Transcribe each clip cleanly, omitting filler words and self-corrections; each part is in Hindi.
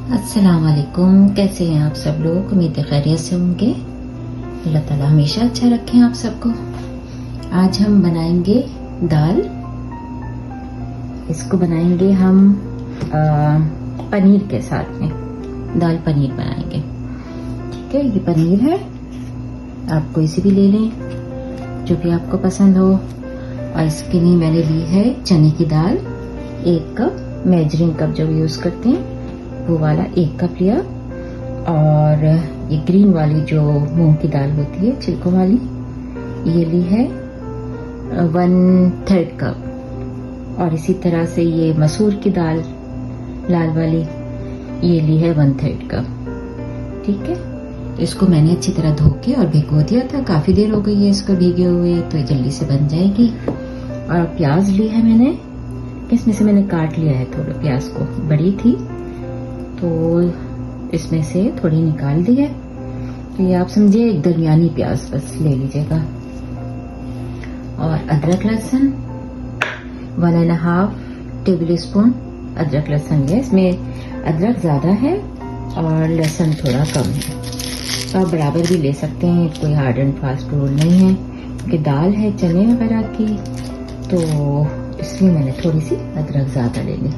अस्सलाम वालेकुम। कैसे हैं आप सब लोग? उम्मीद है खैरियत से होंगे। अल्लाह ताला हमेशा अच्छा रखें आप सबको। आज हम बनाएंगे दाल। इसको बनाएंगे हम पनीर के साथ में। दाल पनीर बनाएंगे। ठीक है, ये पनीर है, आप कोई सी भी ले लें जो भी आपको पसंद हो। और इसके लिए मैंने ली है चने की दाल 1 कप, मेजरिंग कप जो यूज करते हैं वो वाला 1 कप लिया। और ये ग्रीन वाली जो मूंग की दाल होती है छिलकों वाली, ये ली है 1/3 कप। और इसी तरह से ये मसूर की दाल लाल वाली, ये ली है 1/3 कप। ठीक है, इसको मैंने अच्छी तरह धो के और भिगो दिया था। काफी देर हो गई है इसको भीगे हुए, तो ये जल्दी से बन जाएगी। और प्याज ली है मैंने, इसमें से मैंने काट लिया है थोड़ा प्याज को, बड़ी थी तो इसमें से थोड़ी निकाल दी है। तो ये आप समझिए एक दरमियानी प्याज बस ले लीजिएगा। और अदरक लहसुन 1.5 टेबल स्पून अदरक लहसुन है। इसमें अदरक ज्यादा है और लहसुन थोड़ा कम है, तो आप बराबर भी ले सकते हैं, कोई हार्ड एंड फास्ट रूल नहीं है। क्योंकि दाल है चने वगैरह की, तो इसलिए मैंने थोड़ी सी अदरक ज्यादा ले ली।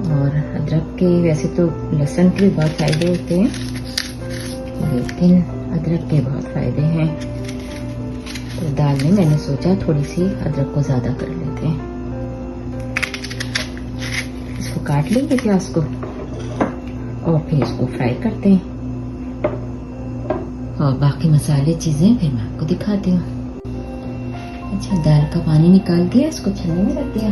और अदरक के वैसे तो लहसुन के भी बहुत फायदे होते हैं, लेकिन अदरक के बहुत फायदे हैं, तो दाल में मैंने सोचा थोड़ी सी अदरक को ज्यादा कर लेते हैं। इसको काट लेंगे प्याज को और फिर इसको फ्राई करते हैं। और बाकी मसाले चीजें फिर मैं आपको दिखाती हूँ। अच्छा, दाल का पानी निकाल दिया, इसको छन्नी में रख दिया।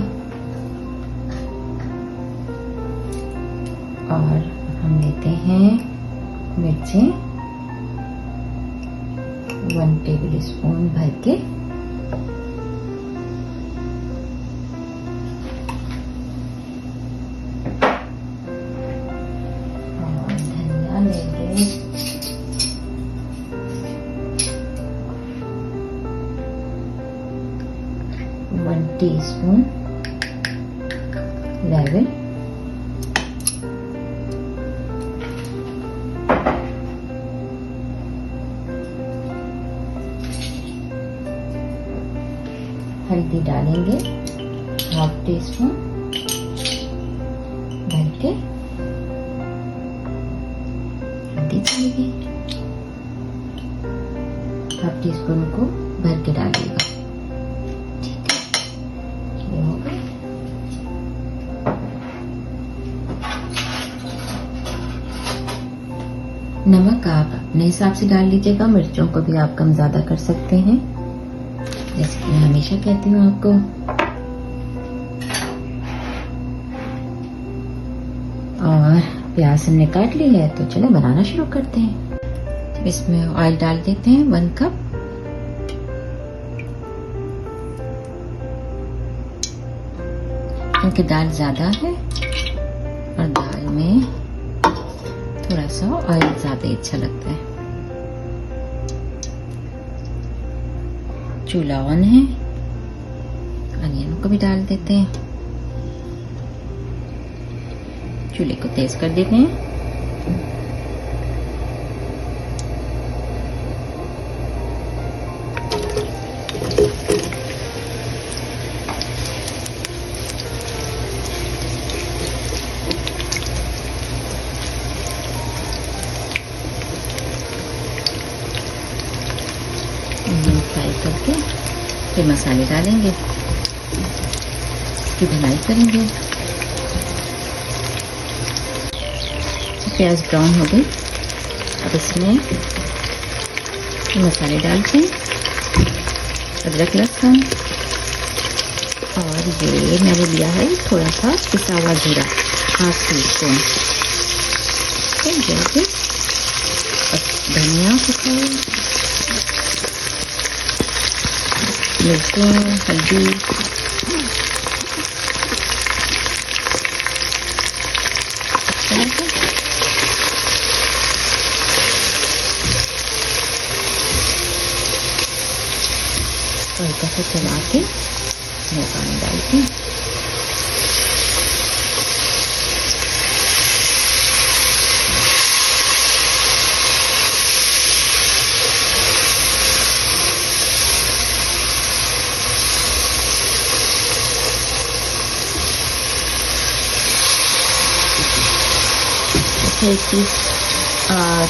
और हम लेते हैं मिर्चें 1 टेबल स्पून भर के। और धनिया लेंगे 1 टीस्पून लेमन। हल्दी डालेंगे 1/2 टीस्पून भर के। हल्दी डालेंगे 1/2 टीस्पून को भर के डालिएगा। ठीक है, ये हो गया। नमक आप अपने हिसाब से डाल लीजिएगा, मिर्चों को भी आप कम ज्यादा कर सकते हैं, जैसे कि मैं हमेशा कहती हूँ आपको। और प्याज हमने काट ली है, तो चलो बनाना शुरू करते हैं। इसमें ऑयल डाल देते हैं 1 कप। क्योंकि दाल ज्यादा है और दाल में थोड़ा सा ऑयल ज्यादा ही अच्छा लगता है। चूल्हा ऑन है, अनियन को भी डाल देते हैं। चूल्हे को तेज कर देते हैं। फ्राई करके फिर मसाले डालेंगे, इसकी भुनाई करेंगे। प्याज ब्राउन हो गई, अब इसमें मसाले डालते हैं, अदरक लहसुन। और ये मैंने लिया है थोड़ा सा पिसा हुआ जीरा 1/2 टीस्पून। धनिया कुछ, मिर्चें, हल्दी, हल्का सा चला के मैं पानी डालती हूँ। एक पीस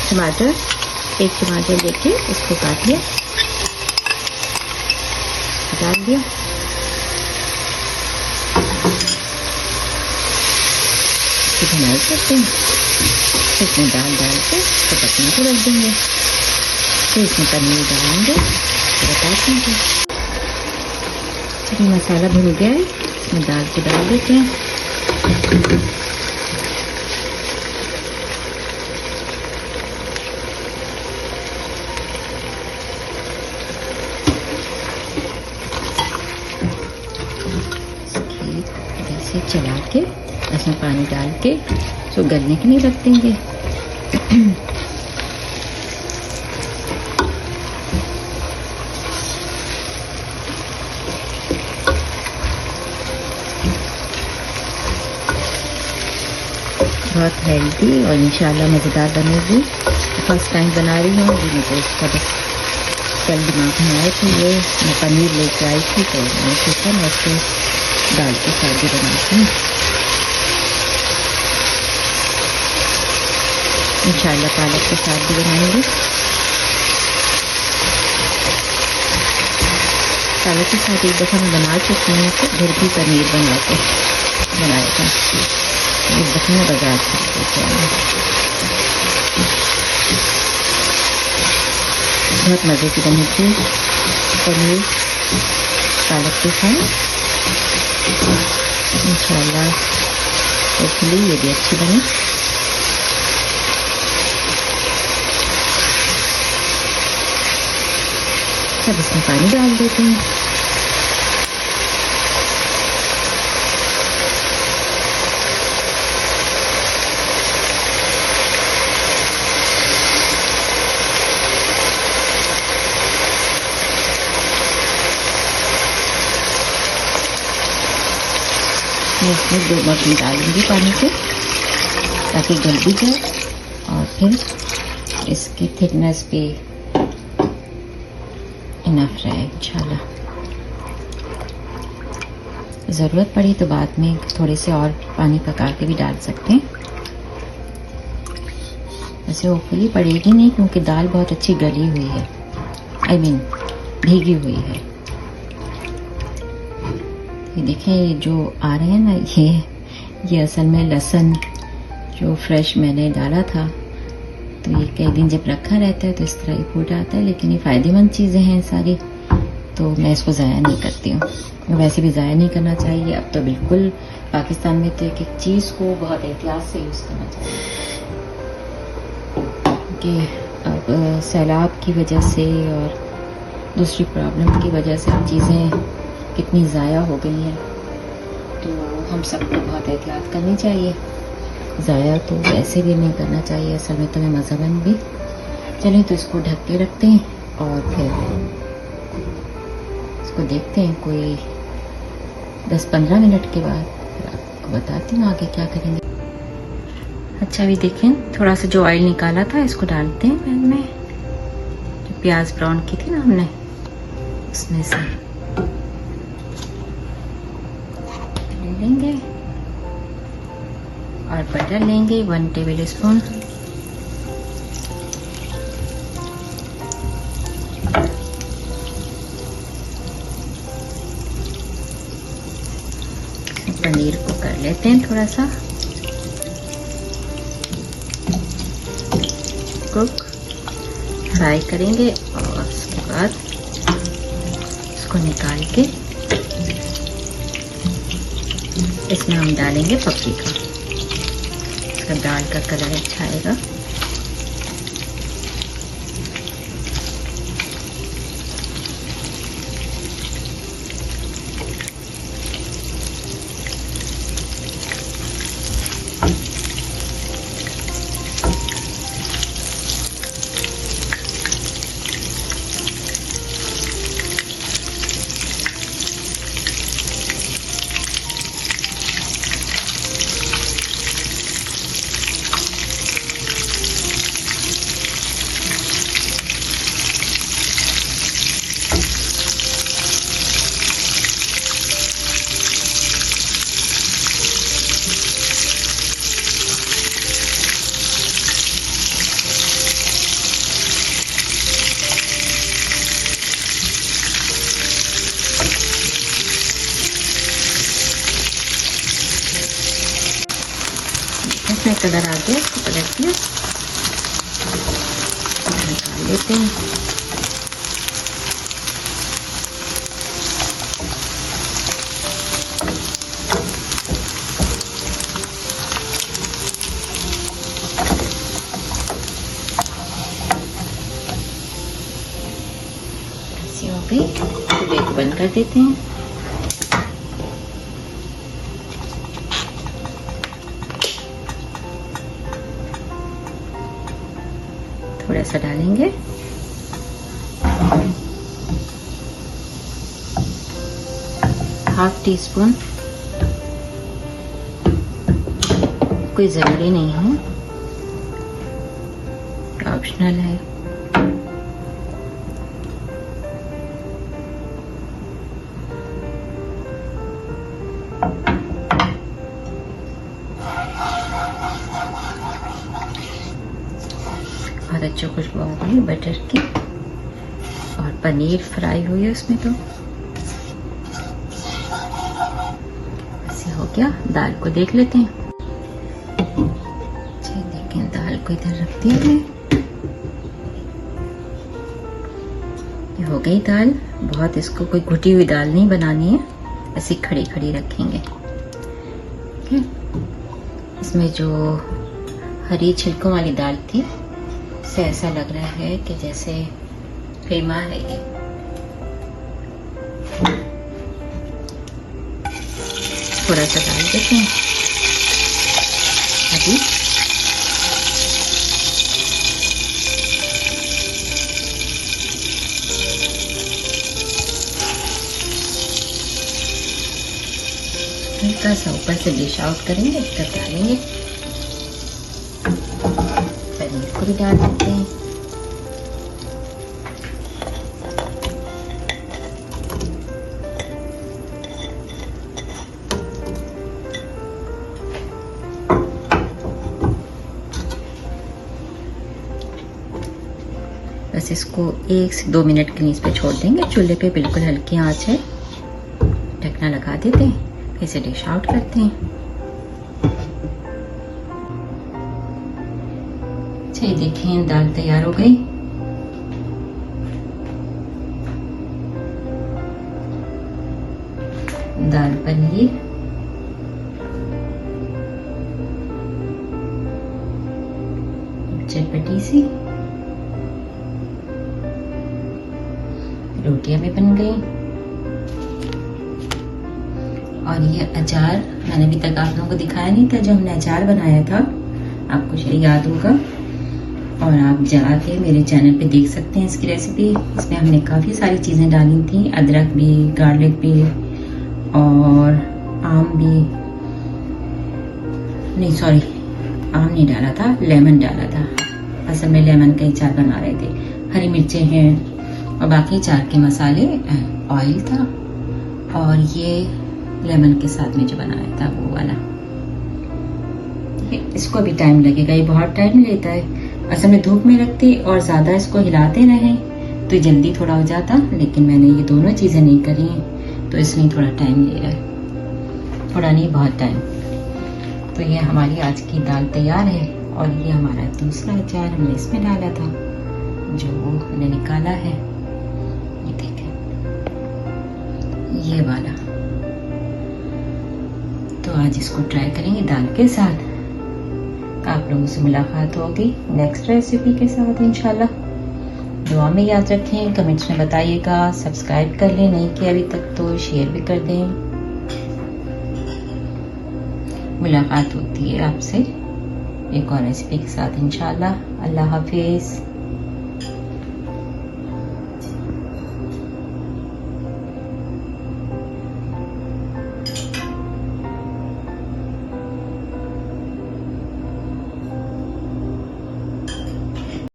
टमाटर, एक टमाटर लेके इसको काट लिया, डाल दिया। इसकी भुनाई करते हैं, इसमें दाल डाल के इसको पकने को रख देंगे। फिर इसमें पनीर डालेंगे, बताते हैं। चलिए मसाला भुन गया है, इसमें दाल को डाल देते हैं। ऐसे चला के इसमें पानी डाल के इसको गलने के लिए रख देंगे। बहुत हेल्दी और इंशाल्लाह मज़ेदार बनेगी। फर्स्ट टाइम बना रही हूँ, मुझे इसका बस कल दिमाग में आया कि ये मैं पनीर लेके आई थी, तो मैं सोचा मैं इसको दाल के साथ भी बनाती हूँ। इंशाल्लाह पालक के साथ भी बनाएंगे। पालक के साथ एक दफ़ा मैं बना चुकी हूँ, तो घर भी पनीर बनाया था। इस दफ़ा मैं बाजार से बहुत मज़े की बनी थी पनीर पालक के साथ। इंशाल्लाह होपफुली ये भी अच्छी बनी। अब इसमें पानी डाल देते हैं। मैं इसमें 2 मछली डालूंगी पानी से, ताकि गल भी जाए और फिर इसकी थिकनेस भी इनफ रहे इंशाल्लाह। ज़रूरत पड़ी तो बाद में थोड़े से और पानी पका के भी डाल सकते हैं। वैसे होपफुली पड़ेगी नहीं, क्योंकि दाल बहुत अच्छी गली हुई है, भीगी हुई है। ये देखें, ये जो आ रहे हैं ना, ये असल में लहसुन जो फ्रेश मैंने डाला था, तो ये कई दिन जब रखा रहता है तो इस तरह ही फूट आता है। लेकिन ये फ़ायदेमंद चीज़ें हैं सारी, तो मैं इसको ज़ाया नहीं करती हूँ। वैसे भी ज़ाया नहीं करना चाहिए। अब तो बिल्कुल पाकिस्तान में तो एक चीज़ को बहुत एहतियात से यूज़ करना चाहिए, कि अब सैलाब की वजह से और दूसरी प्रॉब्लम की वजह से चीज़ें कितनी ज़ाया हो गई हैं, तो हम सबको बहुत एहतियात करनी चाहिए। ज़ाया तो वैसे भी नहीं करना चाहिए, असल में तो मैं मज़हबन भी। चलें तो इसको ढक के रखते हैं और फिर इसको देखते हैं कोई 10-15 मिनट के बाद, फिर आपको बताती हूँ आगे क्या करेंगे। अच्छा, भी देखें, थोड़ा सा जो ऑयल निकाला था इसको डालते हैं पैन में। जो प्याज ब्राउन की थी ना हमने, उसमें से ले लेंगे और बटर लेंगे 1 टेबल स्पून। पनीर को कर लेते हैं थोड़ा सा कुक, फ्राई करेंगे और उसके बाद इसको निकाल के इसमें हम डालेंगे पपीका। इसका दाल का कलर अच्छा आएगा। इसमें कलर आ गया, इसको पलट दिया, निकाल लेते हैं। ऐसे हो गई, चूल्हे को बंद कर देते हैं। थोड़ा सा डालेंगे, हाफ टी स्पून, कोई जरूरी नहीं है, ऑप्शनल है। बहुत अच्छी खुशबू आ रही है बटर की, और पनीर फ्राई हुई है उसमें। तो ऐसे हो गया। दाल को देख लेते हैं। अच्छा देखें, दाल को इधर रख दिया है, ये हो गई दाल। बहुत इसको कोई घुटी हुई दाल नहीं बनानी है, ऐसी खड़ी खड़ी रखेंगे। ठीक है, इसमें जो हरी छिलकों वाली दाल थी, से ऐसा लग रहा है कि जैसे कीमा है ये। थोड़ा सा डाल देते हैं अभी। हल्का सा ऊपर से डिश आउट करेंगे, तब डालेंगे। पनीर को भी डाल देते हैं। बस इसको 1 से 2 मिनट के लिए इस पे छोड़ देंगे। चूल्हे पे बिल्कुल हल्की आंच है, ढकना लगा देते हैं। इसे डिश आउट करते हैं। ये देखें, दाल तैयार हो गई। दाल पनीर, चटपटी सी, रोटियां भी बन गई। और ये अचार मैंने अभी तक आप लोगों को दिखाया नहीं था, जो हमने अचार बनाया था, आपको शायद याद होगा। और आप जाके मेरे चैनल पे देख सकते हैं इसकी रेसिपी। इसमें हमने काफ़ी सारी चीज़ें डाली थी, अदरक भी, गार्लिक भी, और आम भी, नहीं सॉरी, आम नहीं डाला था, लेमन डाला था। असल में लेमन का ही अचार बना रहे थे। हरी मिर्चें हैं और बाकी अचार के मसाले, ऑयल था, और ये लेमन के साथ में जो बनाया था वो वाला। इसको भी टाइम लगेगा, ये बहुत टाइम लेता है। असल में धूप में रखते और ज़्यादा इसको हिलाते रहें तो जल्दी थोड़ा हो जाता, लेकिन मैंने ये दोनों चीज़ें नहीं करी हैं, तो इसलिए थोड़ा टाइम ले रहा है। थोड़ा नहीं, बहुत टाइम। तो ये हमारी आज की दाल तैयार है। और ये हमारा दूसरा अचार हमने इसमें डाला था, जो हमने निकाला है, ये देखें, ये वाला। तो आज इसको ट्राई करेंगे दाल के साथ। आप लोगों से मुलाकात होगी नेक्स्ट रेसिपी के साथ इंशाल्लाह। दुआ में याद रखें, कमेंट्स में बताइएगा, सब्सक्राइब कर लें, नहीं किया अभी तक तो शेयर भी कर दें। मुलाकात होती है आपसे एक और रेसिपी के साथ इंशाल्लाह। अल्लाह हाफिज।